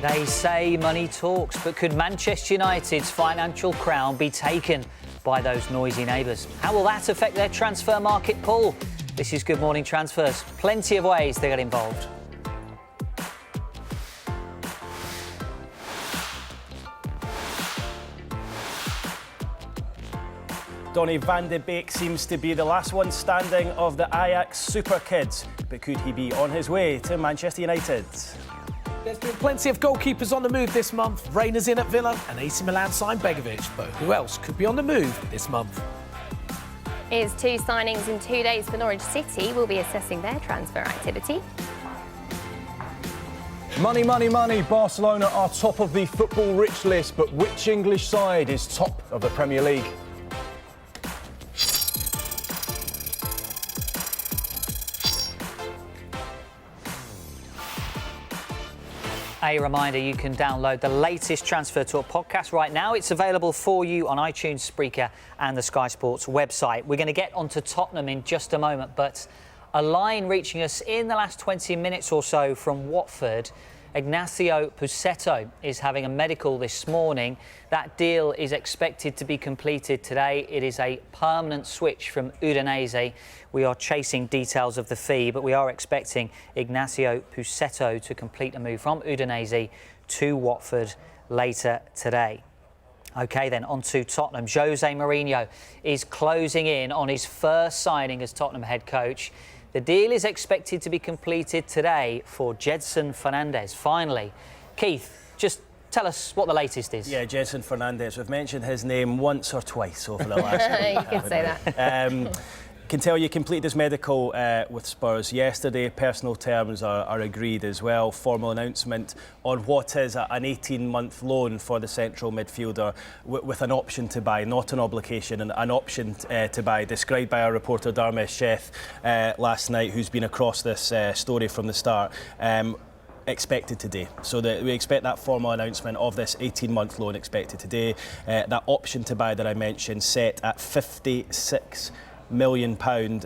They say money talks, but could Manchester United's financial crown be taken by those noisy neighbours? How will that affect their transfer market pool? This is Good Morning Transfers. Plenty of ways they get involved. Donny van de Beek seems to be the last one standing of the Ajax Super Kids, but could he be on his way to Manchester United? There's been plenty of goalkeepers on the move this month. Werner's in at Villa and AC Milan signed Begovic, but who else could be on the move this month? Here's two signings in 2 days for Norwich City. We'll be assessing their transfer activity. Money, money, money. Barcelona are top of the football rich list, but which English side is top of the Premier League? A reminder, you can download the latest Transfer Talk podcast right now. It's available for you on iTunes, Spreaker and the Sky Sports website. We're going to get onto Tottenham in just a moment, but a line reaching us in the last 20 minutes or so from Watford. Ignacio Pusetto is having a medical this morning. That deal is expected to be completed today. It is a permanent switch from Udinese. We are chasing details of the fee, but we are expecting Ignacio Pusetto to complete a move from Udinese to Watford later today. OK, then on to Tottenham. Jose Mourinho is closing in on his first signing as Tottenham head coach. The deal is expected to be completed today for Gedson Fernandes. Finally, Keith, just tell us what the latest is. Yeah, Gedson Fernandes. We've mentioned his name once or twice over the last week. You could say that. Can tell you completed his medical with Spurs yesterday. Personal terms are agreed as well. Formal announcement on what is an 18-month loan for the central midfielder with an option to buy, not an obligation, an option to buy, described by our reporter Dharmesh Sheth last night, who's been across this story from the start. Expected today. So we expect that formal announcement of this 18-month loan expected today. That option to buy that I mentioned set at £56 million.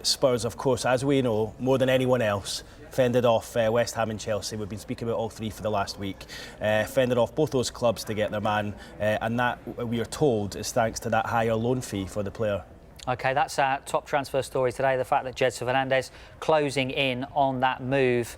Spurs, of course, as we know, more than anyone else, fended off West Ham and Chelsea. We've been speaking about all three for the last week. Fended off both those clubs to get their man, and that, we are told, is thanks to that higher loan fee for the player. OK, that's our top transfer story today, the fact that Gedson Fernandes closing in on that move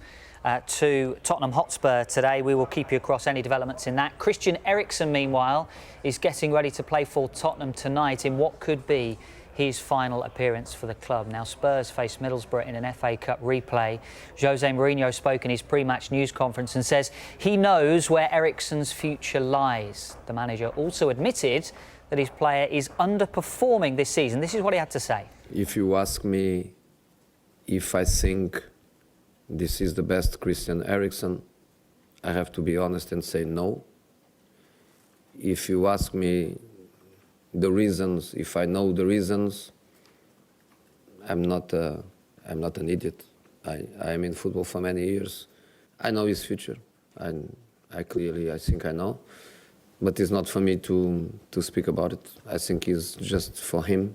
to Tottenham Hotspur today. We will keep you across any developments in that. Christian Eriksen, meanwhile, is getting ready to play for Tottenham tonight in what could be his final appearance for the club. Now, Spurs face Middlesbrough in an FA Cup replay. Jose Mourinho spoke in his pre-match news conference and says he knows where Eriksen's future lies. The manager also admitted that his player is underperforming this season. This is what he had to say. If you ask me if I think this is the best Christian Eriksen, I have to be honest and say no. If you ask me the reasons, if I know the reasons, I'm not an idiot. I am in football for many years. I know his future. I think I know. But it's not for me to speak about it. I think it's just for him.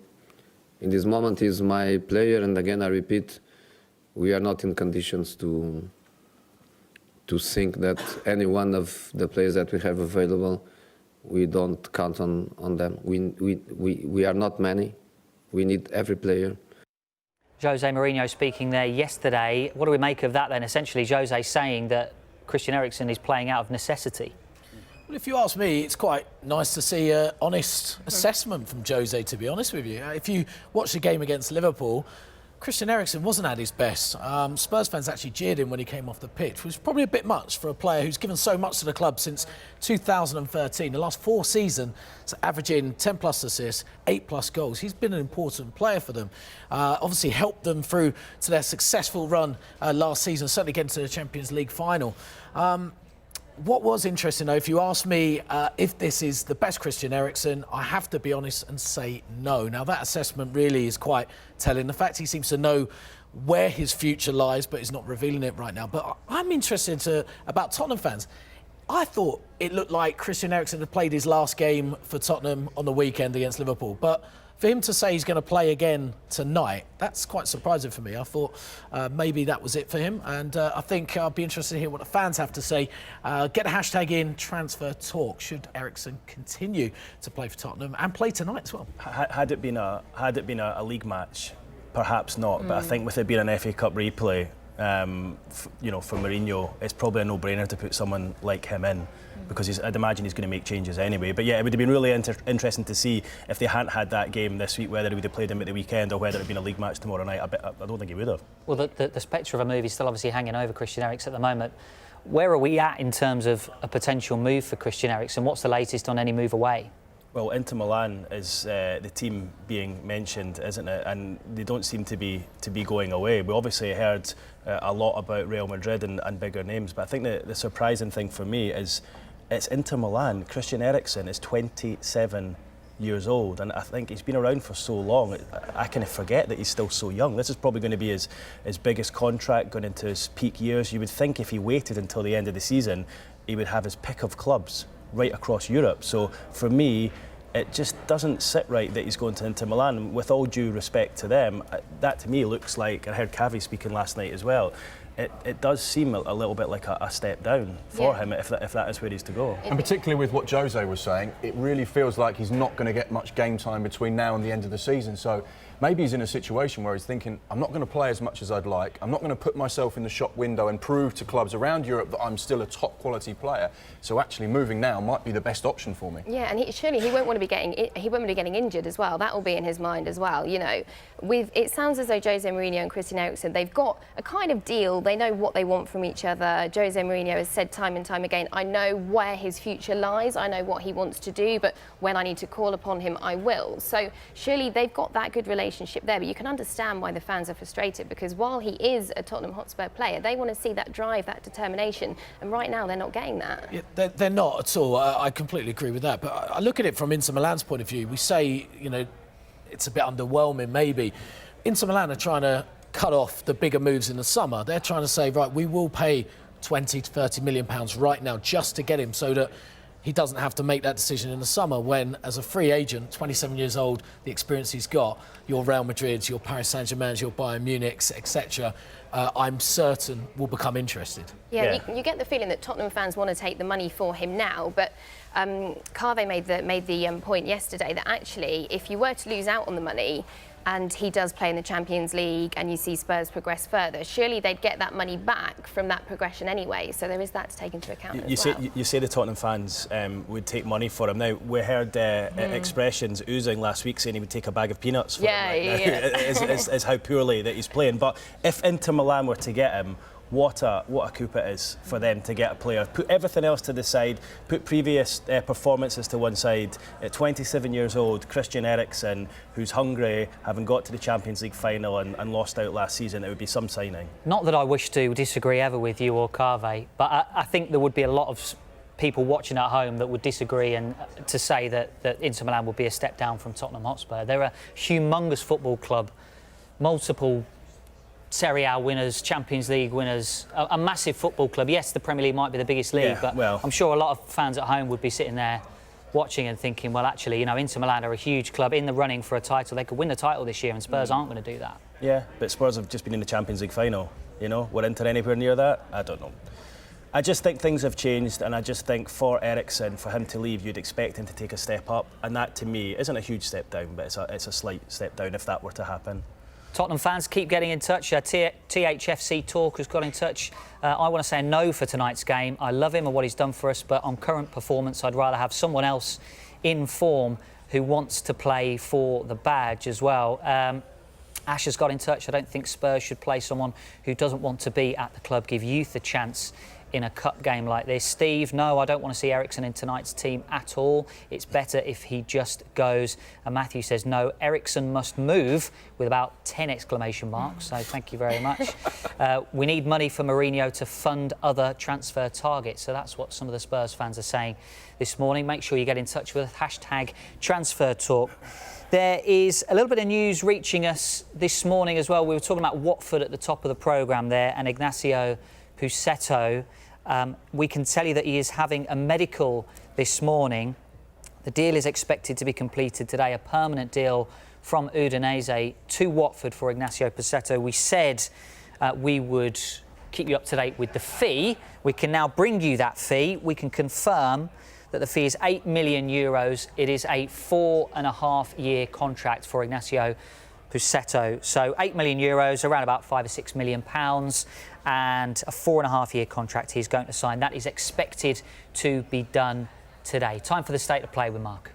In this moment, he's my player, and again, I repeat, we are not in conditions to think that any one of the players that we have available, we don't count on them. We are not many. We need every player. Jose Mourinho speaking there yesterday. What do we make of that then? Essentially, Jose saying that Christian Eriksen is playing out of necessity. Well, if you ask me, it's quite nice to see an honest assessment from Jose, to be honest with you. If you watch the game against Liverpool, Christian Eriksen wasn't at his best. Spurs fans actually jeered him when he came off the pitch, which was probably a bit much for a player who's given so much to the club since 2013. The last 4 seasons, averaging 10+ assists, 8+ goals. He's been an important player for them. Obviously helped them through to their successful run last season, certainly getting to the Champions League final. What was interesting, though, if you ask me if this is the best Christian Eriksen, I have to be honest and say no. Now, that assessment really is quite telling. The fact he seems to know where his future lies, but he's not revealing it right now. But I'm interested about Tottenham fans. I thought it looked like Christian Eriksen had played his last game for Tottenham on the weekend against Liverpool. But for him to say he's going to play again tonight, that's quite surprising for me. I thought maybe that was it for him. And I think I'll be interested to hear what the fans have to say. Get a hashtag in, transfer talk. Should Eriksen continue to play for Tottenham and play tonight as well? Had it been a league match, perhaps not. But I think with it being an FA Cup replay, for Mourinho, it's probably a no-brainer to put someone like him in, because I'd imagine he's going to make changes anyway. But yeah, it would have been really interesting to see if they hadn't had that game this week, whether he would have played him at the weekend or whether it had been a league match tomorrow night. I don't think he would have. Well, the spectre of a move is still obviously hanging over Christian Eriksen at the moment. Where are we at in terms of a potential move for Christian Eriksen? What's the latest on any move away? Well, Inter Milan is the team being mentioned, isn't it? And they don't seem to be going away. We obviously heard a lot about Real Madrid and bigger names, but I think the surprising thing for me is it's Inter Milan. Christian Eriksen is 27 years old, and I think he's been around for so long. I kind of forget that he's still so young. This is probably going to be his biggest contract going into his peak years. You would think if he waited until the end of the season, he would have his pick of clubs right across Europe. So for me, it just doesn't sit right that he's going to Inter Milan. With all due respect to them, that to me looks like, I heard Cavi speaking last night as well, it does seem a little bit like a step down for him if that is where he's to go. And particularly with what Jose was saying, it really feels like he's not going to get much game time between now and the end of the season. So maybe he's in a situation where he's thinking, I'm not going to play as much as I'd like. I'm not going to put myself in the shop window and prove to clubs around Europe that I'm still a top quality player. So actually moving now might be the best option for me. Yeah, and surely he won't want to be getting injured as well. That will be in his mind as well. You know, it sounds as though Jose Mourinho and Christian Eriksen, they've got a kind of deal. They know what they want from each other. Jose Mourinho has said time and time again, I know where his future lies. I know what he wants to do, but when I need to call upon him, I will. So surely they've got that good relationship there. But you can understand why the fans are frustrated, because while he is a Tottenham Hotspur player, they want to see that drive, that determination, and right now they're not getting that. Yeah, they're not at all. I completely agree with that. But I look at it from Inter Milan's point of view. We say, it's a bit underwhelming maybe. Inter Milan are trying to cut off the bigger moves in the summer. They're trying to say, right, we will pay 20 to 30 million pounds right now just to get him, so that he doesn't have to make that decision in the summer when, as a free agent, 27 years old, the experience he's got, your Real Madrids, your Paris Saint-Germains, your Bayern Munichs, etc., I'm certain will become interested. Yeah. You get the feeling that Tottenham fans want to take the money for him now, but Carve made the point yesterday that actually, if you were to lose out on the money, and he does play in the Champions League and you see Spurs progress further, surely they'd get that money back from that progression anyway. So there is that to take into account as well. You say the Tottenham fans would take money for him. Now, we heard expressions oozing last week saying he would take a bag of peanuts for him right now. Is how poorly that he's playing. But if Inter Milan were to get him, what a coup it is for them to get a player. Put everything else to the side, put previous performances to one side. At 27 years old, Christian Eriksen, who's hungry, having got to the Champions League final and lost out last season, it would be some signing. Not that I wish to disagree ever with you or Carve, but I think there would be a lot of people watching at home that would disagree and to say that Inter Milan would be a step down from Tottenham Hotspur. They're a humongous football club, multiple Serie A winners, Champions League winners, a massive football club. Yes, the Premier League might be the biggest league, but I'm sure a lot of fans at home would be sitting there watching and thinking, well, actually, Inter Milan are a huge club in the running for a title. They could win the title this year, and Spurs aren't going to do that. Yeah, but Spurs have just been in the Champions League final. Were Inter anywhere near that? I don't know. I just think things have changed, and I just think for Eriksen, for him to leave, you'd expect him to take a step up, and that to me isn't a huge step down, but it's a slight step down if that were to happen. Tottenham fans, keep getting in touch. THFC Talk has got in touch. I want to say no for tonight's game. I love him and what he's done for us, but on current performance, I'd rather have someone else in form who wants to play for the badge as well. Ash has got in touch. I don't think Spurs should play someone who doesn't want to be at the club, give youth a chance in a cup game like this. Steve, no, I don't want to see Eriksen in tonight's team at all. It's better if he just goes. And Matthew says, no, Eriksen must move, with about 10 exclamation marks. So thank you very much. We need money for Mourinho to fund other transfer targets. So that's what some of the Spurs fans are saying this morning. Make sure you get in touch with us, #TransferTalk. There is a little bit of news reaching us this morning as well. We were talking about Watford at the top of the programme there, and Ignacio Pusetto We can tell you that he is having a medical this morning. The deal is expected to be completed today, a permanent deal from Udinese to Watford for Ignacio Pussetto. We said we would keep you up to date with the fee. We can now bring you that fee. We can confirm that the fee is €8 million. It is a 4.5-year contract for Ignacio Pussetto. So €8 million, around about £5 or £6 million, and a 4.5-year contract he's going to sign. That is expected to be done today. Time for the state of play with Mark.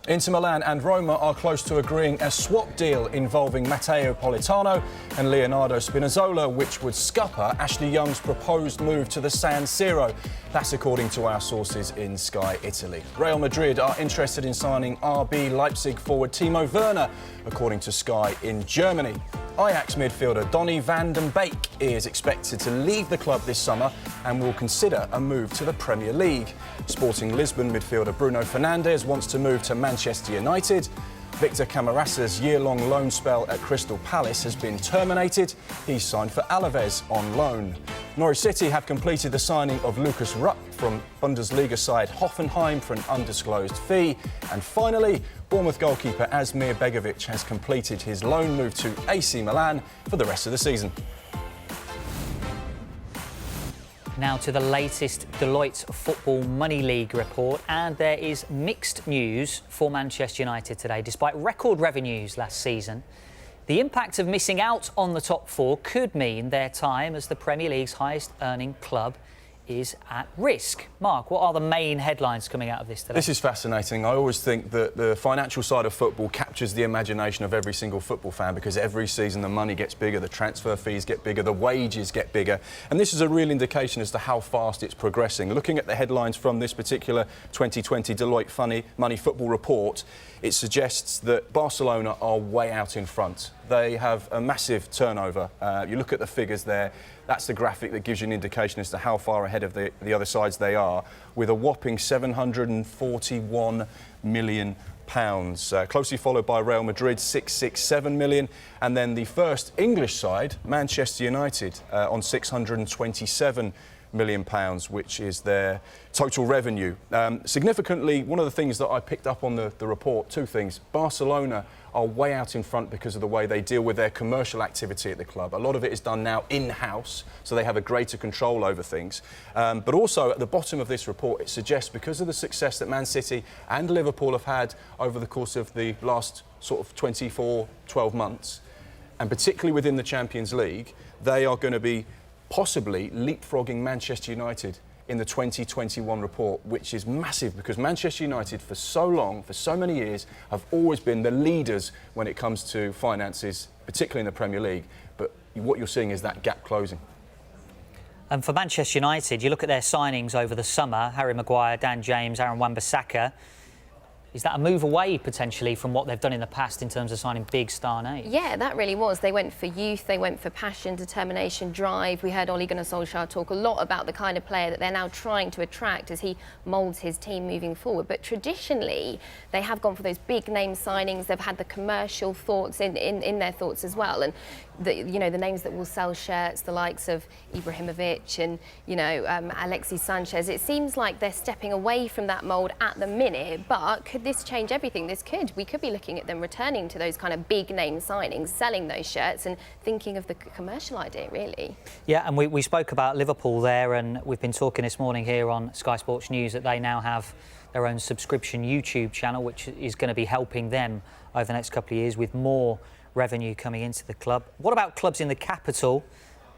Inter Milan and Roma are close to agreeing a swap deal involving Matteo Politano and Leonardo Spinazzola, which would scupper Ashley Young's proposed move to the San Siro. That's according to our sources in Sky Italy. Real Madrid are interested in signing RB Leipzig forward Timo Werner, according to Sky in Germany. Ajax midfielder Donny van den Beek is expected to leave the club this summer and will consider a move to the Premier League. Sporting Lisbon midfielder Bruno Fernandes wants to move to Manchester United. Victor Camaras's year-long loan spell at Crystal Palace has been terminated. He's signed for Alaves on loan. Norwich City have completed the signing of Lucas Rupp from Bundesliga side Hoffenheim for an undisclosed fee. And finally, Bournemouth goalkeeper Asmir Begovic has completed his loan move to AC Milan for the rest of the season. Now to the latest Deloitte Football Money League report, and there is mixed news for Manchester United today. Despite record revenues last season, the impact of missing out on the top four could mean their time as the Premier League's highest earning club is at risk. Mark, what are the main headlines coming out of this today? This is fascinating. I always think that the financial side of football captures the imagination of every single football fan, because every season the money gets bigger, the transfer fees get bigger, the wages get bigger. And this is a real indication as to how fast it's progressing. Looking at the headlines from this particular 2020 Deloitte Money Football report, it suggests that Barcelona are way out in front. They have a massive turnover. You look at the figures there. That's the graphic that gives you an indication as to how far ahead of the other sides they are, with a whopping £741 million. Closely followed by Real Madrid, 667 million, and then the first English side, Manchester United, on £627 million, which is their total revenue. Significantly, one of the things that I picked up on the report, two things. Barcelona are way out in front because of the way they deal with their commercial activity at the club. A lot of it is done now in-house, so they have a greater control over things. But also, at the bottom of this report, it suggests because of the success that Man City and Liverpool have had over the course of the last sort of 12 months, and particularly within the Champions League, they are going to be possibly leapfrogging Manchester United in the 2021 report, which is massive because Manchester United for so long, for so many years, have always been the leaders when it comes to finances, particularly in the Premier League. But what you're seeing is that gap closing. And for Manchester United, you look at their signings over the summer, Harry Maguire, Dan James, Aaron Wan-Bissaka. Is that a move away, potentially, from what they've done in the past in terms of signing big star names? Yeah, that really was. They went for youth, they went for passion, determination, drive. We heard Ole Gunnar Solskjaer talk a lot about the kind of player that they're now trying to attract as he moulds his team moving forward. But traditionally, they have gone for those big name signings. They've had the commercial thoughts in their thoughts as well. And the names that will sell shirts, the likes of Ibrahimovic and, Alexis Sanchez. It seems like they're stepping away from that mould at the minute, but could this change everything? We could be looking at them returning to those kind of big name signings, selling those shirts and thinking of the commercial idea, really. Yeah, and we spoke about Liverpool there, and we've been talking this morning here on Sky Sports News that they now have their own subscription YouTube channel, which is going to be helping them over the next couple of years with more revenue coming into the club. What about clubs in the capital?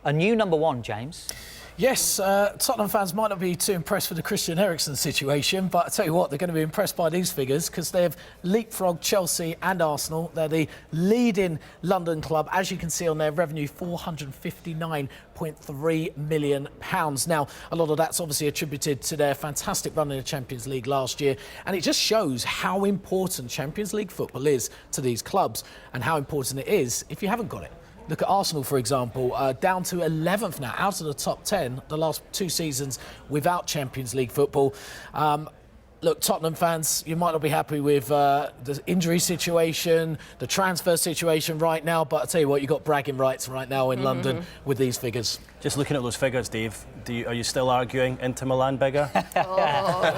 A new number one, James. Yes, Tottenham fans might not be too impressed with the Christian Eriksen situation, but I tell you what, they're going to be impressed by these figures because they have leapfrogged Chelsea and Arsenal. They're the leading London club, as you can see on their revenue, £459.3 million. Now, a lot of that's obviously attributed to their fantastic run in the Champions League last year, and it just shows how important Champions League football is to these clubs and how important it is if you haven't got it. Look at Arsenal, for example, down to 11th now, out of the top 10, the last two seasons without Champions League football. look, Tottenham fans, you might not be happy with the injury situation, the transfer situation right now, but I'll tell you what, you've got bragging rights right now in London with these figures. Just looking at those figures, Dave, are you still arguing Inter Milan bigger? Oh,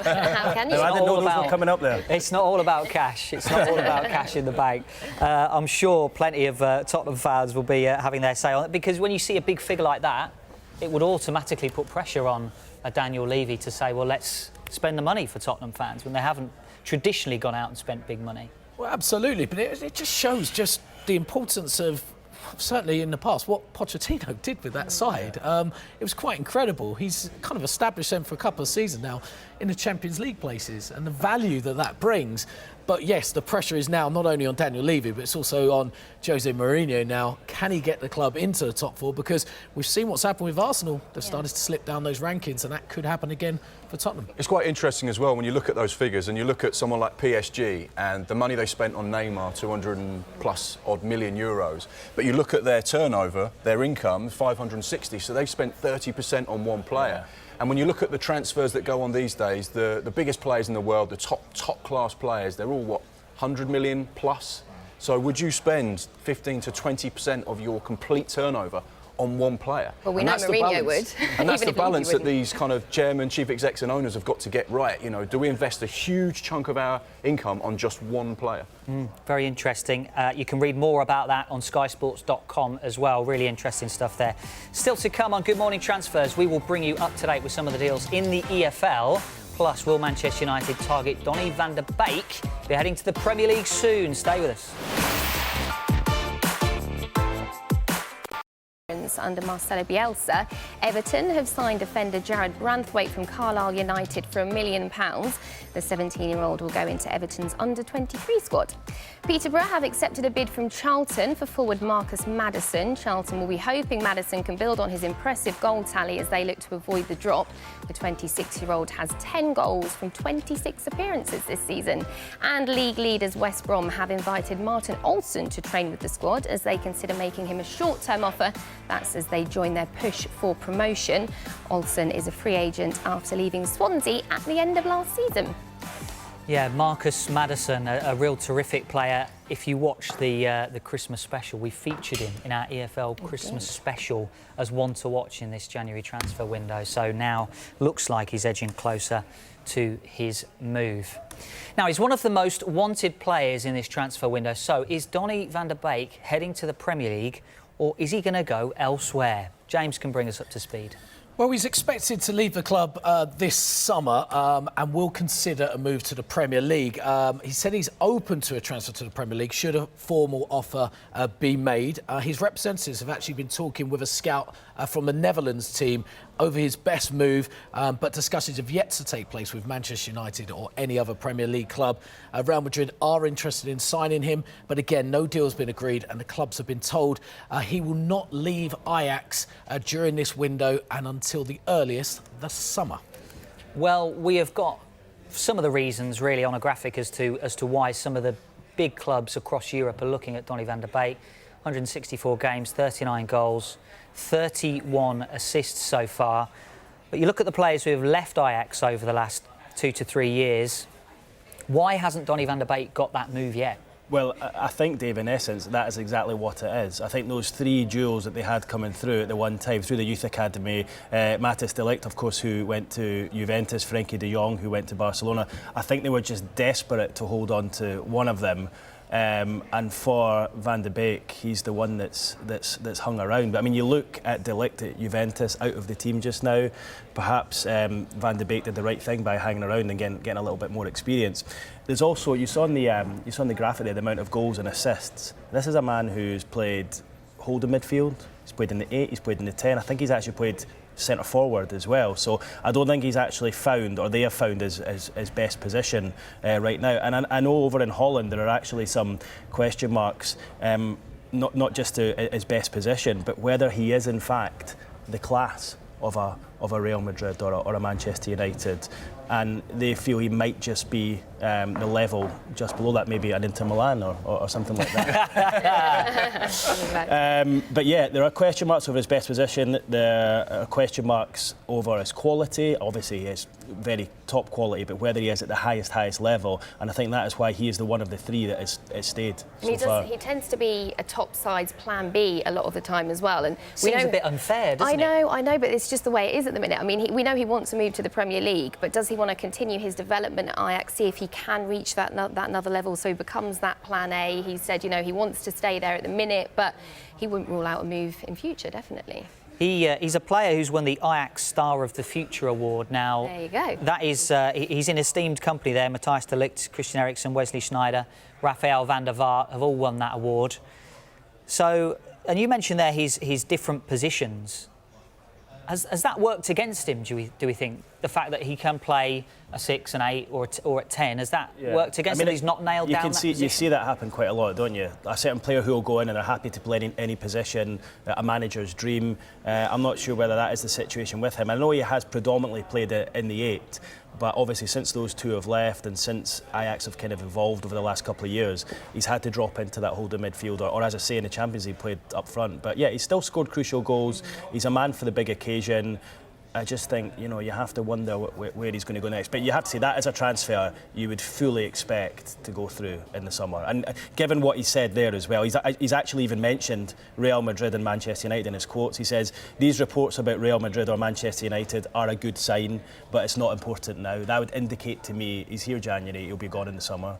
how can you? No, I didn't know those were coming up there. It's not all about cash. It's not all about cash in the bank. I'm sure plenty of Tottenham fans will be having their say on it, because when you see a big figure like that, it would automatically put pressure on Daniel Levy to say, well, let's spend the money for Tottenham fans, when they haven't traditionally gone out and spent big money. Well, absolutely, but it just shows just the importance of, certainly in the past, what Pochettino did with that side. It was quite incredible. He's kind of established them for a couple of seasons now in the Champions League places, and the value that brings. But yes, the pressure is now not only on Daniel Levy, but it's also on Jose Mourinho now. Can he get the club into the top four? Because we've seen what's happened with Arsenal. They've started to slip down those rankings, and that could happen again for Tottenham. It's quite interesting as well when you look at those figures and you look at someone like PSG and the money they spent on Neymar, 200 and plus odd million euros. But you look at their turnover, their income, 560. So they've spent 30% on one player. And when you look at the transfers that go on these days, the biggest players in the world, the top class players, they're all, 100 million plus? So would you spend 15 to 20% of your complete turnover on one player? Well, we know Mourinho would. And that's the Even if balance he that wouldn't. these kind of chairmen, chief execs and owners have got to get right. You know, do we invest a huge chunk of our income on just one player? Very interesting. You can read more about that on skysports.com as well. Really interesting stuff there. Still to come on Good Morning Transfers, we will bring you up to date with some of the deals in the EFL. Plus, will Manchester United target Donny van der Beek? They're heading to the Premier League soon. Stay with us. Under Marcelo Bielsa, Everton have signed defender Jared Branthwaite from Carlisle United for £1 million. The 17-year-old will go into Everton's under-23 squad. Peterborough have accepted a bid from Charlton for forward Marcus Maddison. Charlton will be hoping Maddison can build on his impressive goal tally as they look to avoid the drop. The 26-year-old has 10 goals from 26 appearances this season. And league leaders West Brom have invited Martin Olsson to train with the squad as they consider making him a short-term offer. That's as they join their push for promotion. Olsson is a free agent after leaving Swansea at the end of last season. Yeah, Marcus Maddison, a real terrific player. If you watch the Christmas special, we featured him in our EFL Christmas special as one to watch in this January transfer window. So now looks like he's edging closer to his move. Now, he's one of the most wanted players in this transfer window. So is Donny van der Beek heading to the Premier League, or is he going to go elsewhere? James can bring us up to speed. Well, he's expected to leave the club this summer and will consider a move to the Premier League. He said he's open to a transfer to the Premier League should a formal offer be made. His representatives have actually been talking with a scout from the Netherlands team over his best move, but discussions have yet to take place with Manchester United or any other Premier League club. Real Madrid are interested in signing him, but again, no deal's been agreed, and the clubs have been told he will not leave Ajax during this window and until the earliest, the summer. Well, we have got some of the reasons really on a graphic as to why some of the big clubs across Europe are looking at Donny van der Beek. 164 games, 39 goals, 31 assists so far. But you look at the players who have left Ajax over the last 2 to 3 years. Why hasn't Donny van der Beek got that move yet? Well, I think, Dave, in essence, that is exactly what it is. I think those three duels that they had coming through at the one time, through the youth academy, Matthijs de Ligt, of course, who went to Juventus, Frenkie de Jong, who went to Barcelona, I think they were just desperate to hold on to one of them. And for Van de Beek, he's the one that's hung around. But I mean, you look at de Ligt at Juventus, out of the team just now. Perhaps Van de Beek did the right thing by hanging around and getting a little bit more experience. There's also, you saw on the graphic there, the amount of goals and assists. This is a man who's played holding midfield. He's played in the 8. He's played in the 10. I think he's actually played centre forward as well, so I don't think he's actually found, or they have found his best position right now. And I know over in Holland there are actually some question marks, not just to his best position, but whether he is in fact the class of of a Real Madrid or a Manchester United, and they feel he might just be the level just below that, maybe an Inter Milan or something like that. But yeah, there are question marks over his best position. There are question marks over his quality. Obviously, he is very top quality, but whether he is at the highest level, and I think that is why he is the one of the three that has stayed so far. He tends to be a top side's plan B a lot of the time as well. And seems a bit unfair, doesn't it? I know, but it's just the way it is at the minute. I mean, we know he wants to move to the Premier League, but does he want to continue his development at Ajax, see if he can reach that another level so he becomes that plan A? He said, he wants to stay there at the minute, but he wouldn't rule out a move in future, definitely. He's a player who's won the Ajax Star of the Future award. Now, there you go. That is, he's in esteemed company there. Matthijs de Ligt, Christian Eriksen, Wesley Sneijder, Rafael van der Vaart have all won that award. So, and you mentioned there his different positions. Has that worked against him, do we think? The fact that he can play a 6, an 8 or at 10, has that worked against him? He's not nailed down that position? You see that happen quite a lot, don't you? A certain player who will go in and are happy to play in any position, a manager's dream. I'm not sure whether that is the situation with him. I know he has predominantly played in the 8, but obviously since those two have left and since Ajax have kind of evolved over the last couple of years, he's had to drop into that holding midfield, or as I say, in the Champions League, played up front. But yeah, he's still scored crucial goals. He's a man for the big occasion. I just think, you have to wonder where he's going to go next. But you have to say that as a transfer, you would fully expect to go through in the summer. And given what he said there as well, he's actually even mentioned Real Madrid and Manchester United in his quotes. He says, these reports about Real Madrid or Manchester United are a good sign, but it's not important now. That would indicate to me he's here January, he'll be gone in the summer.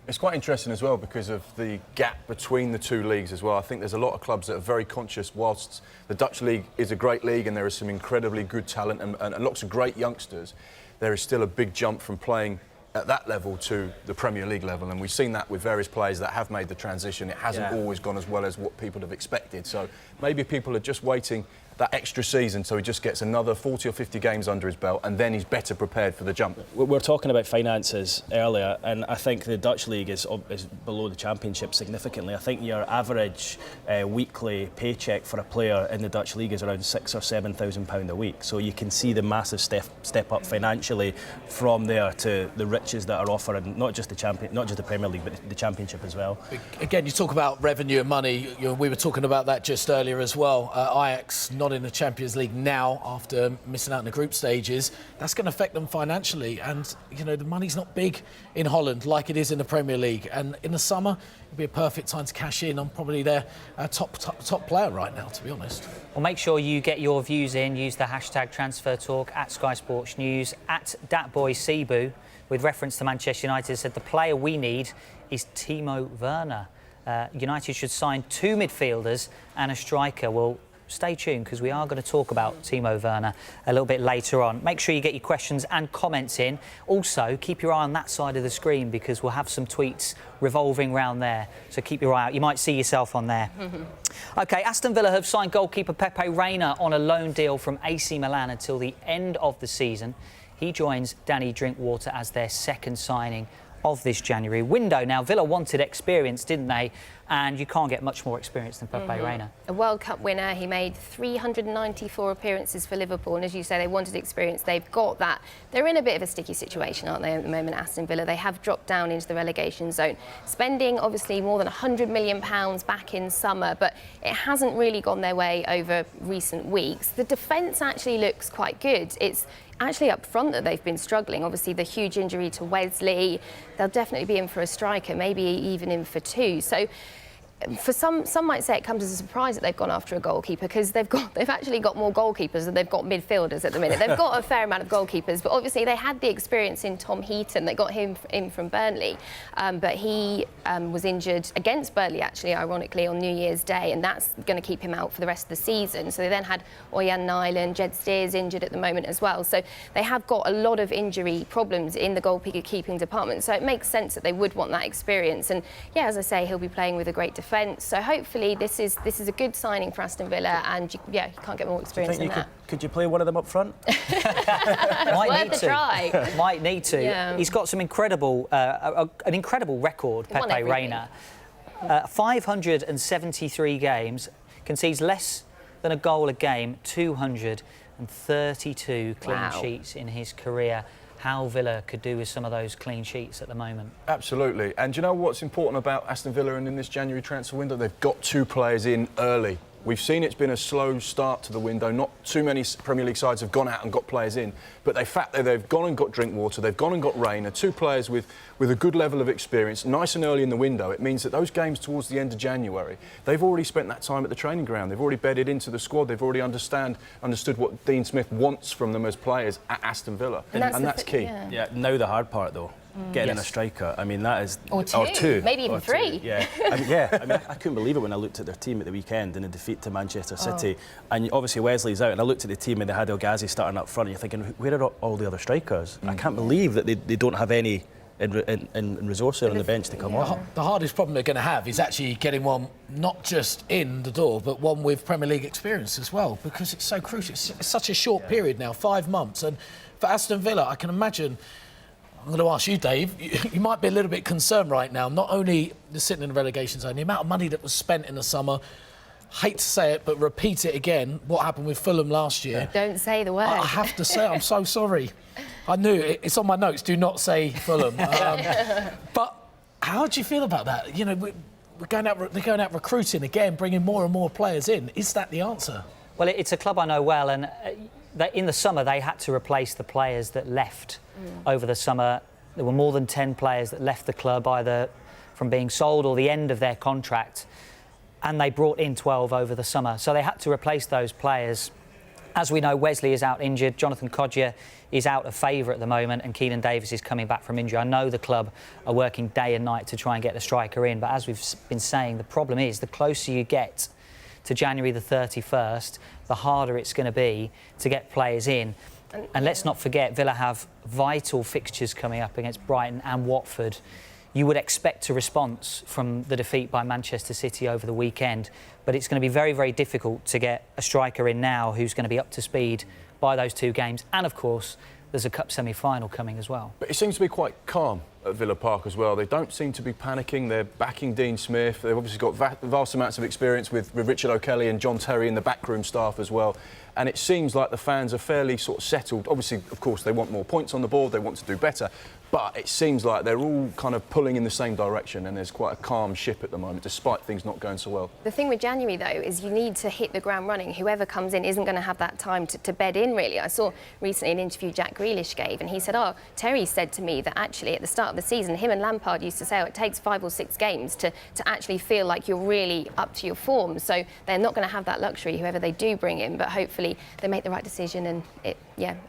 It's quite interesting as well because of the gap between the two leagues as well. I think there's a lot of clubs that are very conscious, whilst the Dutch league is a great league and there is some incredibly good talent and lots of great youngsters, there is still a big jump from playing at that level to the Premier League level, and we've seen that with various players that have made the transition. It hasn't always gone as well as what people have expected, so maybe people are just waiting that extra season so he just gets another 40 or 50 games under his belt and then he's better prepared for the jump. We're talking about finances earlier, and I think the Dutch league is below the Championship significantly. I think your average weekly paycheck for a player in the Dutch league is around £6,000 or £7,000 a week, so you can see the massive step up financially from there to the riches that are offered, and not just the Premier League but the Championship as well. Again, you talk about revenue and money. We were talking about that just earlier as well. Ajax not in the Champions League now after missing out in the group stages. That's going to affect them financially, and the money's not big in Holland like it is in the Premier League, and in the summer it'll be a perfect time to cash in on probably their top player right now, to be honest. Well, make sure you get your views in. Use the hashtag #TransferTalk at Sky Sports News at DatBoyCebu with reference to Manchester United. Said the player we need is Timo Werner. United should sign 2 midfielders and a striker. Well, stay tuned because we are going to talk about Timo Werner a little bit later on. Make sure you get your questions and comments in. Also, keep your eye on that side of the screen because we'll have some tweets revolving around there. So keep your eye out. You might see yourself on there. OK, Aston Villa have signed goalkeeper Pepe Reina on a loan deal from AC Milan until the end of the season. He joins Donny Drinkwater as their second signing of this January window. Now, Villa wanted experience, didn't they? And you can't get much more experience than Pepe Reina. A World Cup winner. He made 394 appearances for Liverpool, and as you say, they wanted experience. They've got that. They're in a bit of a sticky situation, aren't they, at the moment, Aston Villa? They have dropped down into the relegation zone, spending obviously more than £100 million back in summer, but it hasn't really gone their way over recent weeks. The defence actually looks quite good. It's actually up front that they've been struggling. Obviously, the huge injury to Wesley. They'll definitely be in for a striker, maybe even in for 2. So for some might say it comes as a surprise that they've gone after a goalkeeper because they've actually got more goalkeepers than they've got midfielders at the minute. They've got a fair amount of goalkeepers, but obviously they had the experience in Tom Heaton. They got him in from Burnley, but he was injured against Burnley, actually, ironically, on New Year's Day, and that's going to keep him out for the rest of the season. So they then had Oyan Nyland, Jed Steers injured at the moment as well. So they have got a lot of injury problems in the goalkeeping department. So it makes sense that they would want that experience. And yeah, as I say, he'll be playing with a great defence. So hopefully this is a good signing for Aston Villa, and you can't get more experience than that. Could you play one of them up front? Might need to. Try. Might need to. Yeah. He's got some incredible, an incredible record, Pepe Reina. 573 games, concedes less than a goal a game, 200 and 32 clean Wow. sheets in his career. How Villa could do with some of those clean sheets at the moment. Absolutely. And do you know what's important about Aston Villa and in this January transfer window? They've got 2 players in early. We've seen it's been a slow start to the window. Not too many Premier League sides have gone out and got players in, but they've gone and got Drinkwater, they've gone and got Reina, 2 players with a good level of experience, nice and early in the window. It means that those games towards the end of January, they've already spent that time at the training ground. They've already bedded into the squad. They've already understood what Dean Smith wants from them as players at Aston Villa, and that's key. Yeah, now the hard part though. Getting in a striker. I mean, that is... Or two. Maybe even 3. Yeah. I mean, I couldn't believe it when I looked at their team at the weekend in a defeat to Manchester City. And obviously Wesley's out, and I looked at the team and they had El Ghazi starting up front, and you're thinking, where are all the other strikers? I can't believe that they don't have any in resource on the bench to come on. The hardest problem they're going to have is actually getting one not just in the door, but one with Premier League experience as well, because it's so crucial. It's such a short period now, 5 months. And for Aston Villa, I can imagine... I'm going to ask you, Dave, you might be a little bit concerned right now, not only the sitting in the relegation zone, the amount of money that was spent in the summer. Hate to say it, but repeat it again, what happened with Fulham last year. Don't say the word. I have to say, I'm so sorry. I knew it. It's on my notes, do not say Fulham. But how do you feel about that? You know, they're going out recruiting again, bringing more and more players in. Is that the answer? Well, it's a club I know well, and in the summer they had to replace the players that left over the summer. There were more than 10 players that left the club either from being sold or the end of their contract, and they brought in 12 over the summer. So they had to replace those players. As we know, Wesley is out injured, Jonathan Kodjia is out of favour at the moment, and Keenan Davis is coming back from injury. I know the club are working day and night to try and get the striker in, but as we've been saying, the problem is the closer you get to January the 31st, the harder it's going to be to get players in. And let's not forget, Villa have vital fixtures coming up against Brighton and Watford. You would expect a response from the defeat by Manchester City over the weekend, but it's going to be very, very difficult to get a striker in now who's going to be up to speed by those 2 games. And, of course, there's a cup semi-final coming as well. But it seems to be quite calm at Villa Park as well. They don't seem to be panicking. They're backing Dean Smith. They've obviously got vast amounts of experience with Richard O'Kelly and John Terry in the backroom staff as well. And it seems like the fans are fairly sort of settled. Obviously, of course, they want more points on the board. They want to do better. But it seems like they're all kind of pulling in the same direction, and there's quite a calm ship at the moment, despite things not going so well. The thing with January, though, is you need to hit the ground running. Whoever comes in isn't going to have that time to bed in, really. I saw recently an interview Jack Grealish gave, and he said, Terry said to me that actually at the start of the season, him and Lampard used to say, it takes 5 or 6 games to actually feel like you're really up to your form. So they're not going to have that luxury, whoever they do bring in, but hopefully they make the right decision and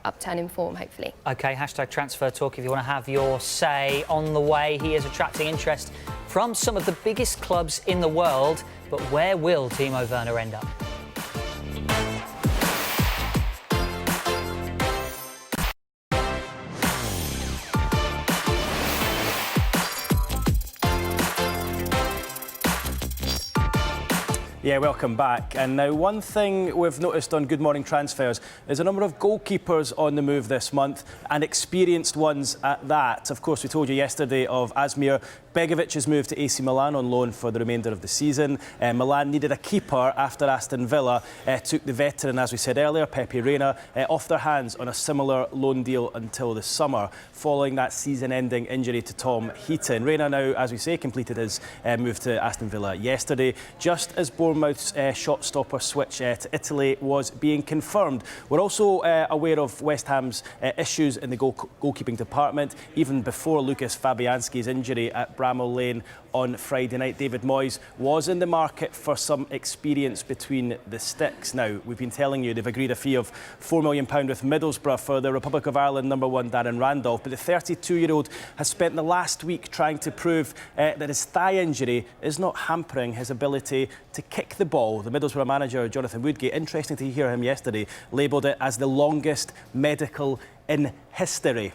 upturn in form, hopefully. OK, hashtag transfer talk if you want to have your say on the way. He is attracting interest from some of the biggest clubs in the world, but where will Timo Werner end up? Yeah, welcome back. And now one thing we've noticed on Good Morning Transfers is a number of goalkeepers on the move this month, and experienced ones at that. Of course, we told you yesterday of Asmir Begovic's move to AC Milan on loan for the remainder of the season. Milan needed a keeper after Aston Villa took the veteran, as we said earlier, Pepe Reina, off their hands on a similar loan deal until the summer, following that season-ending injury to Tom Heaton. Reina now, as we say, completed his move to Aston Villa yesterday, just as Bournemouth's shot-stopper switch to Italy was being confirmed. We're also aware of West Ham's issues in the goalkeeping department, even before Lucas Fabianski's injury at Bramall Lane on Friday night. David Moyes was in the market for some experience between the sticks. Now, we've been telling you they've agreed a fee of £4 million with Middlesbrough for the Republic of Ireland #1 Darren Randolph, but the 32-year-old has spent the last week trying to prove that his thigh injury is not hampering his ability to kick the ball. The Middlesbrough manager, Jonathan Woodgate, interesting to hear him yesterday, labelled it as the longest medical in history.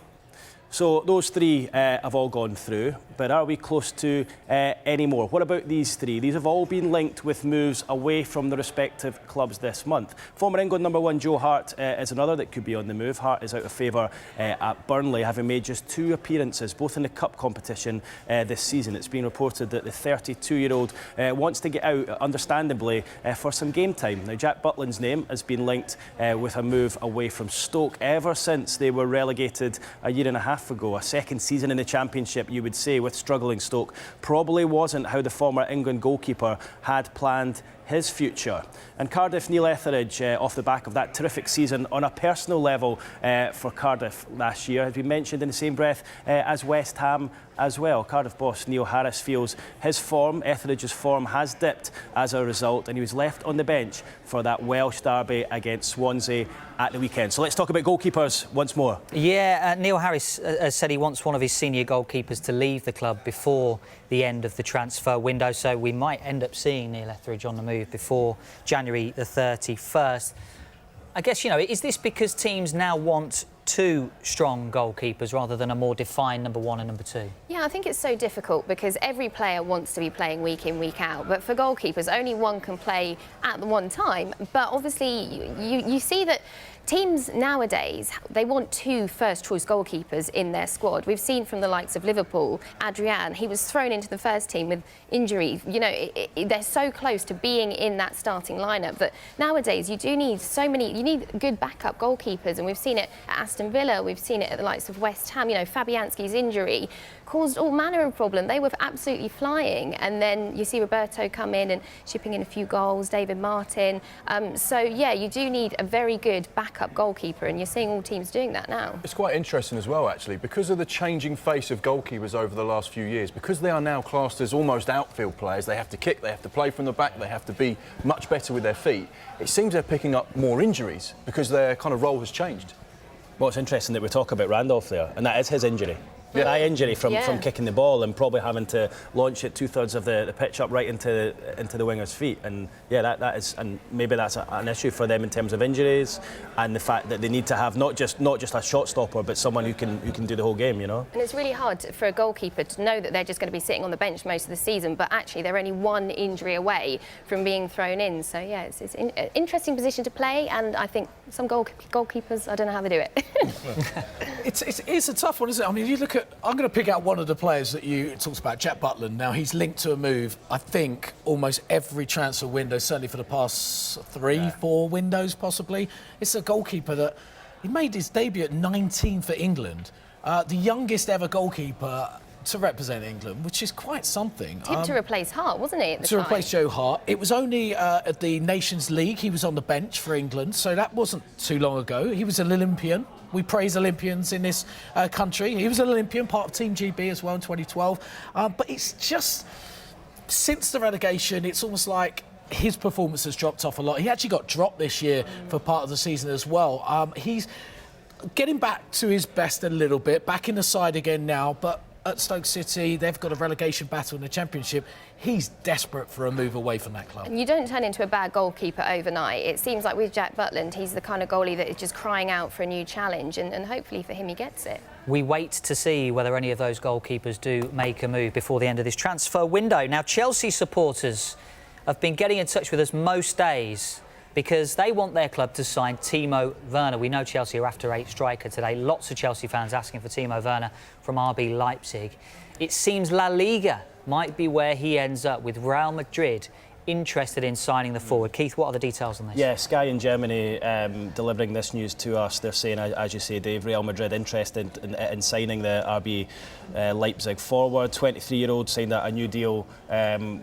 So those three have all gone through, but are we close to any more? What about these three? These have all been linked with moves away from the respective clubs this month. Former England number one Joe Hart is another that could be on the move. Hart is out of favour at Burnley, having made just 2 appearances, both in the cup competition this season. It's been reported that the 32-year-old wants to get out, understandably, for some game time. Now, Jack Butland's name has been linked with a move away from Stoke ever since they were relegated a year and a half ago. A second season in the Championship, you would say, with struggling Stoke, probably wasn't how the former England goalkeeper had planned his future. And Cardiff, Neil Etheridge, off the back of that terrific season on a personal level for Cardiff last year, has been mentioned in the same breath as West Ham as well. Cardiff boss Neil Harris feels his form, Etheridge's form, has dipped as a result, and he was left on the bench for that Welsh derby against Swansea at the weekend. So let's talk about goalkeepers once more. Yeah, Neil Harris has said he wants one of his senior goalkeepers to leave the club before the end of the transfer window, so we might end up seeing Neil Etheridge on the move before January the 31st. I guess, is this because teams now want 2 strong goalkeepers rather than a more defined number 1 and number 2? Yeah, I think it's so difficult because every player wants to be playing week in, week out. But for goalkeepers, only one can play at the one time. But obviously, you see that teams nowadays, they want 2 first-choice goalkeepers in their squad. We've seen from the likes of Liverpool, Adrian, he was thrown into the first team with injury. They're so close to being in that starting lineup that nowadays you do need you need good backup goalkeepers. And we've seen it at Aston Villa, we've seen it at the likes of West Ham. Fabianski's injury caused all manner of problem. They were absolutely flying. And then you see Roberto come in and chipping in a few goals, David Martin. So, yeah, you do need a very good backup goalkeeper, and you're seeing all teams doing that now. It's quite interesting as well, actually, because of the changing face of goalkeepers over the last few years, because they are now classed as almost outfield players. They have to kick, they have to play from the back, they have to be much better with their feet. It seems they're picking up more injuries because their kind of role has changed. Well, it's interesting that we talk about Randolph there, and that is his injury. Yeah. Eye injury from kicking the ball and probably having to launch it 2/3 of the pitch up right into the winger's feet. And yeah, that is, and maybe that's an issue for them in terms of injuries and the fact that they need to have not just a shot stopper, but someone who can do the whole game. And it's really hard for a goalkeeper to know that they're just going to be sitting on the bench most of the season, but actually they're only 1 injury away from being thrown in. So yeah, it's an interesting position to play, and I think some goalkeepers, I don't know how they do it. It's a tough one, isn't it? I mean, you look at, I'm going to pick out one of the players that you talked about, Jack Butland. Now, he's linked to a move, I think, almost every transfer window, certainly for the past 3-4 windows, possibly. It's a goalkeeper that he made his debut at 19 for England, the youngest ever goalkeeper to represent England, which is quite something. Tipped to replace Hart, wasn't he, at the time? To time? replace Joe Hart. It was only at the Nations League he was on the bench for England, so that wasn't too long ago. He was an Olympian. We praise Olympians in this country. He was an Olympian, part of Team GB as well in 2012. But it's just, since the relegation, it's almost like his performance has dropped off a lot. He actually got dropped this year for part of the season as well. He's getting back to his best a little bit, back in the side again now, but at Stoke City, they've got a relegation battle in the Championship. He's desperate for a move away from that club. And you don't turn into a bad goalkeeper overnight. It seems like with Jack Butland, he's the kind of goalie that is just crying out for a new challenge, and hopefully for him he gets it. We wait to see whether any of those goalkeepers do make a move before the end of this transfer window. Now, Chelsea supporters have been getting in touch with us most days because they want their club to sign Timo Werner. We know Chelsea are after a striker today. Lots of Chelsea fans asking for Timo Werner from RB Leipzig. It seems La Liga might be where he ends up, with Real Madrid interested in signing the forward. Keith, what are the details on this? Yeah, Sky in Germany delivering this news to us. They're saying, as you say, Dave, Real Madrid interested in signing the RB Leipzig forward. 23-year-old signed a new deal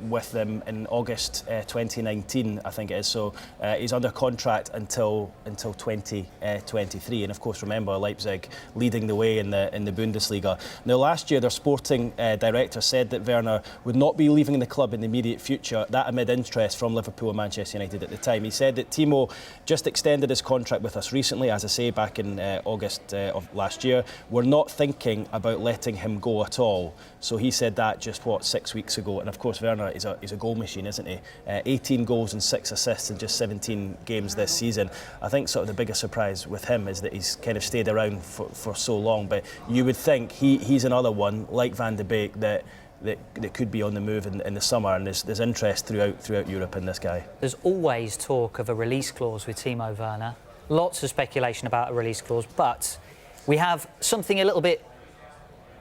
with them in August 2019, I think it is. So he's under contract until 2023. And of course, remember, Leipzig leading the way in the Bundesliga. Now, last year, their sporting director said that Werner would not be leaving the club in the immediate future. That amid interest from Liverpool and Manchester United at the time. He said that Timo just extended his contract with us recently, as I say, back in August of last year. We're not thinking about letting him go at all. So he said that just, 6 weeks ago. And of course, Werner is a goal machine, isn't he? 18 goals and 6 assists in just 17 games this season. I think sort of the biggest surprise with him is that he's kind of stayed around for so long. But you would think he's another one, like Van de Beek, that could be on the move in the summer, and there's interest throughout Europe in this guy. There's always talk of a release clause with Timo Werner. Lots of speculation about a release clause, but we have something a little bit,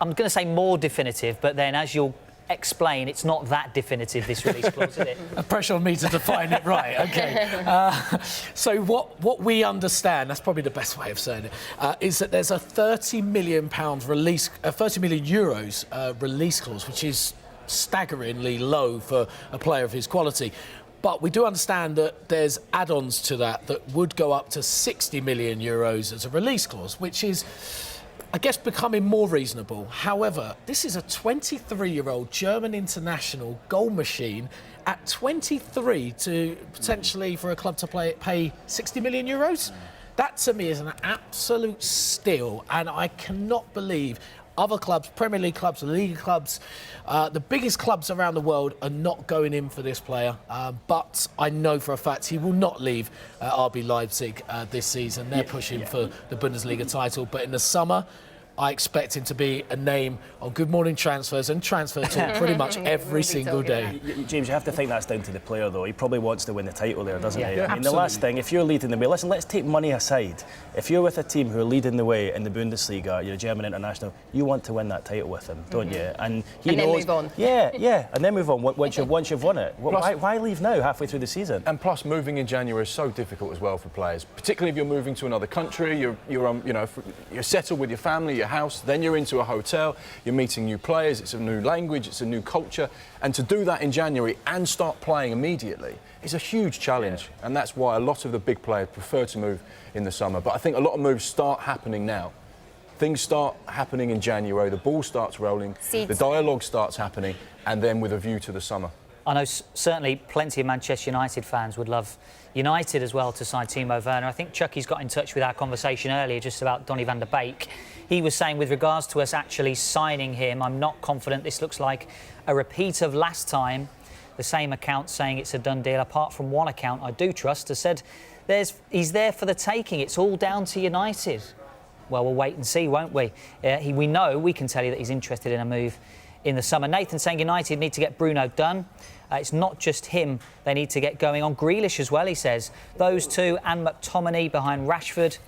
I'm going to say more definitive, but then as you'll explain, it's not that definitive, this release clause, is it? A pressure on me to define it right. OK. So what we understand, that's probably the best way of saying it, is that there's a £30 million release, 30 million euros release clause, which is staggeringly low for a player of his quality. But we do understand that there's add-ons to that would go up to 60 million euros as a release clause, which is, I guess, becoming more reasonable. However, this is a 23-year-old German international goal machine at 23 to potentially for a club to pay 60 million euros. That to me is an absolute steal, and I cannot believe other clubs, Premier League clubs, League clubs, the biggest clubs around the world are not going in for this player. But I know for a fact he will not leave RB Leipzig this season. They're pushing for the Bundesliga title. But in the summer, I expect him to be a name on Good Morning Transfers and Transfer Talk pretty much every single day. James, you have to think that's down to the player, though. He probably wants to win the title there, doesn't he? Yeah, I mean, the last thing, if you're leading the way, listen, let's take money aside. If you're with a team who are leading the way in the Bundesliga, you're a German international, you want to win that title with him, don't you? And he knows. Then move on. Yeah, and then move on once you've won it. Why leave now, halfway through the season? And plus, moving in January is so difficult as well for players, particularly if you're moving to another country. You're settled with your family, your house. Then you're into a hotel. You're meeting new players. It's a new language. It's a new culture. And to do that in January and start playing immediately is a huge challenge. Yeah. And that's why a lot of the big players prefer to move in the summer. But I think a lot of moves start happening now. Things start happening in January. The ball starts rolling. The dialogue starts happening, and then with a view to the summer. I know certainly plenty of Manchester United fans would love United as well to sign Timo Werner. I think Chucky's got in touch with our conversation earlier just about Donny van der Beek. He was saying with regards to us actually signing him, I'm not confident. This looks like a repeat of last time. The same account saying it's a done deal. Apart from one account I do trust has said he's there for the taking. It's all down to United. Well, we'll wait and see, won't we? We know, we can tell you that he's interested in a move in the summer. Nathan saying United need to get Bruno done. It's not just him they need to get going on. Grealish as well, he says. Those two and McTominay behind Rashford,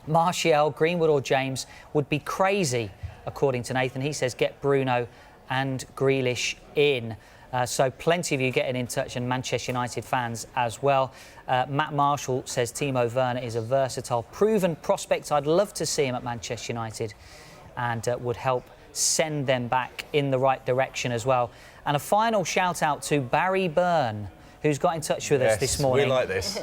Martial, Greenwood or James would be crazy, according to Nathan. He says get Bruno and Grealish in. So plenty of you getting in touch, and Manchester United fans as well. Matt Marshall says Timo Werner is a versatile, proven prospect. I'd love to see him at Manchester United, and would help send them back in the right direction as well. And a final shout out to Barry Byrne, who's got in touch with us this morning. We like this.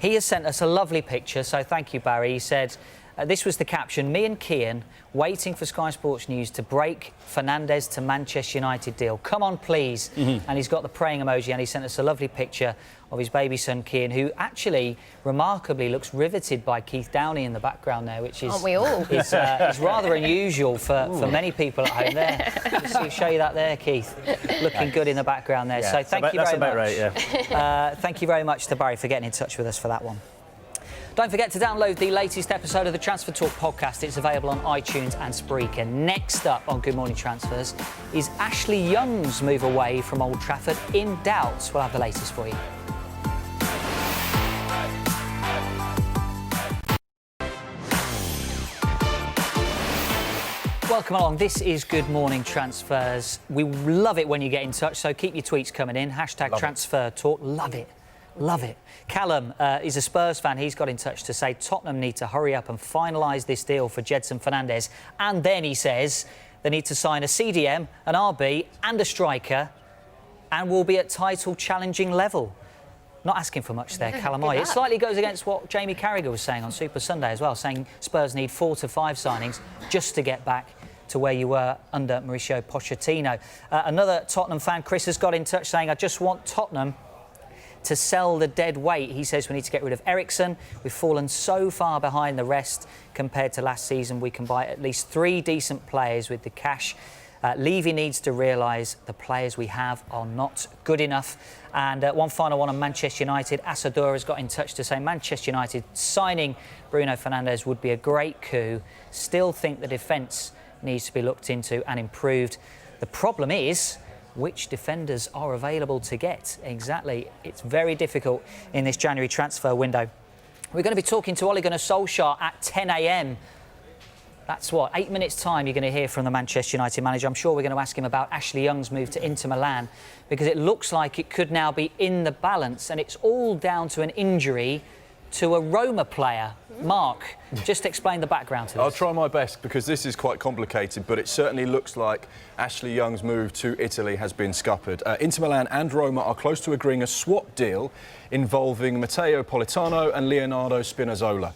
He has sent us a lovely picture, so thank you, Barry. He said, this was the caption, me and Kian waiting for Sky Sports News to break Fernandes to Manchester United deal. Come on, please. And he's got the praying emoji, and he sent us a lovely picture of his baby son, Kian, who actually remarkably looks riveted by Keith Downey in the background there, which is, aren't we all? is rather unusual for many people at home there. Just show you that there, Keith. Looking good in the background there. Yeah, so thank you very much. That's about right, yeah. Thank you very much to Barry for getting in touch with us for that one. Don't forget to download the latest episode of the Transfer Talk podcast. It's available on iTunes and Spreaker. Next up on Good Morning Transfers is Ashley Young's move away from Old Trafford in doubt. We'll have the latest for you. Welcome along. This is Good Morning Transfers. We love it when you get in touch, so keep your tweets coming in. Hashtag Transfer Talk. Love it. Love it. Callum is a Spurs fan. He's got in touch to say Tottenham need to hurry up and finalise this deal for Gedson Fernandes. And then he says they need to sign a CDM, an RB and a striker, and will be at title challenging level. Not asking for much there, Callum, are you? It slightly goes against what Jamie Carragher was saying on Super Sunday as well, saying Spurs need 4 to 5 signings just to get back to where you were under Mauricio Pochettino. Another Tottenham fan, Chris, has got in touch saying, I just want Tottenham to sell the dead weight. He says we need to get rid of Eriksen. We've fallen so far behind the rest compared to last season. We can buy at least 3 decent players with the cash. Levy needs to realise the players we have are not good enough. And one final one on Manchester United. Asador has got in touch to say Manchester United signing Bruno Fernandes would be a great coup. Still think the defence needs to be looked into and improved. The problem is which defenders are available to get. Exactly. It's very difficult in this January transfer window. We're going to be talking to Ole Gunnar Solskjaer at 10 a.m. That's 8 minutes' time you're going to hear from the Manchester United manager. I'm sure we're going to ask him about Ashley Young's move to Inter Milan, because it looks like it could now be in the balance, and it's all down to an injury to a Roma player. Mark, just explain the background to this. I'll try my best, because this is quite complicated, but it certainly looks like Ashley Young's move to Italy has been scuppered. Inter Milan and Roma are close to agreeing a swap deal involving Matteo Politano and Leonardo Spinazzola,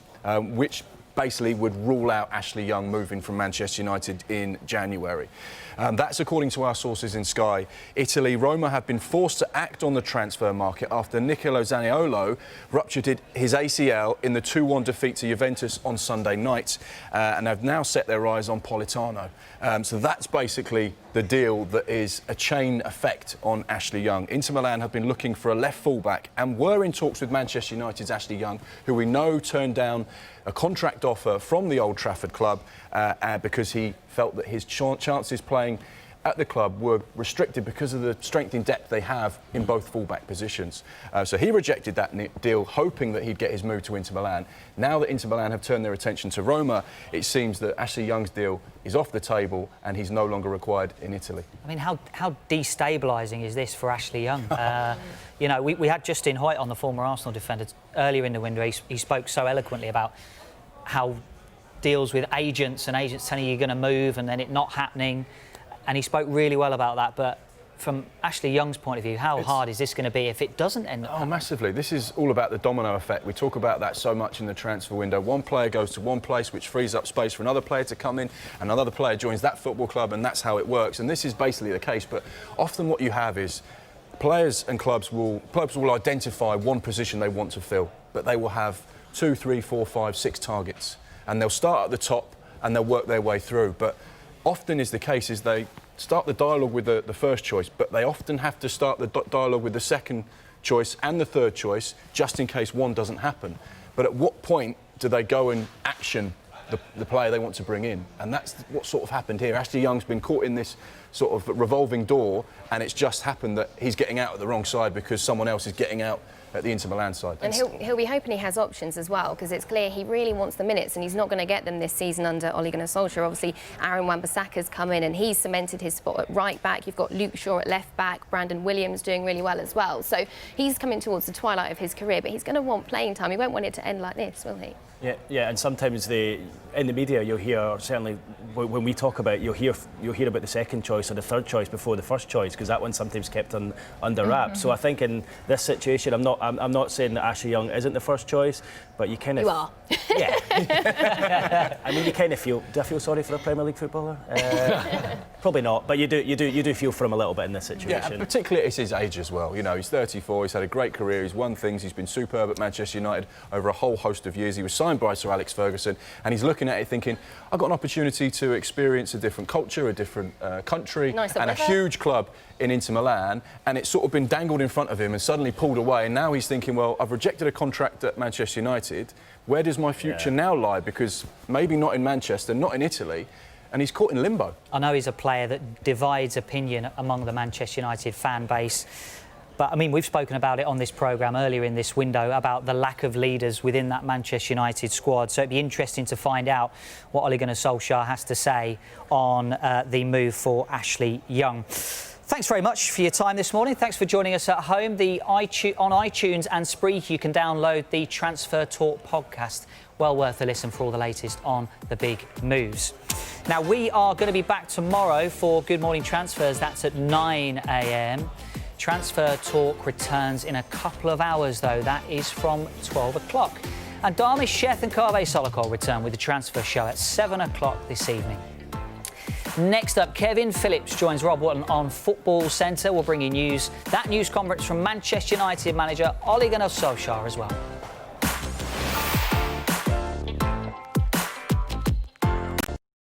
which basically would rule out Ashley Young moving from Manchester United in January. That's according to our sources in Sky Italy. Roma have been forced to act on the transfer market after Nicolo Zaniolo ruptured his ACL in the 2-1 defeat to Juventus on Sunday night, and have now set their eyes on Politano. So that's basically the deal that is a chain effect on Ashley Young. Inter Milan have been looking for a left fullback and were in talks with Manchester United's Ashley Young, who we know turned down a contract offer from the Old Trafford club because he felt that his chances playing at the club were restricted because of the strength in depth they have in both fullback positions. So he rejected that deal, hoping that he'd get his move to Inter Milan. Now that Inter Milan have turned their attention to Roma, it seems that Ashley Young's deal is off the table and he's no longer required in Italy. I mean, how destabilising is this for Ashley Young? You know, we had Justin Hoyt on, the former Arsenal defender, earlier in the window. He spoke so eloquently about how deals with agents and agents telling you you're going to move and then it not happening. And he spoke really well about that. But from Ashley Young's point of view, how hard is this going to be if it doesn't end up? Oh, massively. This is all about the domino effect. We talk about that so much in the transfer window. One player goes to one place, which frees up space for another player to come in, and another player joins that football club, and that's how it works. And this is basically the case. But often what you have is players and clubs will identify one position they want to fill, but they will have 2, 3, 4, 5, 6 targets, and they'll start at the top and they'll work their way through. But often is the case is they start the dialogue with the first choice, but they often have to start the dialogue with the second choice and the third choice, just in case one doesn't happen. But at what point do they go and action the player they want to bring in? And that's what sort of happened here. Ashley Young's been caught in this sort of revolving door, and it's just happened that he's getting out at the wrong side because someone else is getting out at the Inter Milan side. And he'll be hoping he has options as well, because it's clear he really wants the minutes and he's not going to get them this season under Ole Gunnar Solskjaer. Obviously, Aaron Wan-Bissaka's come in and he's cemented his spot at right back. You've got Luke Shaw at left back, Brandon Williams doing really well as well. So he's coming towards the twilight of his career, but he's going to want playing time. He won't want it to end like this, will he? Yeah, and sometimes in the media you'll hear, certainly when we talk about it, you'll hear about the second choice or the third choice before the first choice, because that one's sometimes kept under wraps. So I think in this situation, I'm not saying that Ashley Young isn't the first choice, but you kind of... You are. Yeah. I mean, you kind of feel... Do I feel sorry for a Premier League footballer? Probably not, but you do feel for him a little bit in this situation. Yeah, and particularly it's his age as well. You know, he's 34, he's had a great career, he's won things, he's been superb at Manchester United over a whole host of years. He was signed by Sir Alex Ferguson, and he's looking at it thinking, I've got an opportunity to experience a different culture, a different country, and a huge club in Inter Milan, and it's sort of been dangled in front of him and suddenly pulled away, and now he's thinking, well, I've rejected a contract at Manchester United, where does my future now lie? Because maybe not in Manchester, not in Italy, and he's caught in limbo. I know he's a player that divides opinion among the Manchester United fan base. But, I mean, we've spoken about it on this programme earlier in this window, about the lack of leaders within that Manchester United squad. So it'd be interesting to find out what Ole Gunnar Solskjaer has to say on the move for Ashley Young. Thanks very much for your time this morning. Thanks for joining us at home. On iTunes and Spreak, you can download the Transfer Talk podcast. Well worth a listen for all the latest on the big moves. Now, we are going to be back tomorrow for Good Morning Transfers. That's at 9 a.m. Transfer Talk returns in a couple of hours, though. That is from 12 o'clock. And Darmish Sheth and Kaveh Solokol return with the Transfer Show at 7 o'clock this evening. Next up, Kevin Phillips joins Rob Watton on Football Centre. We'll bring you news, that news conference from Manchester United manager Ole Gunnar Solskjaer as well.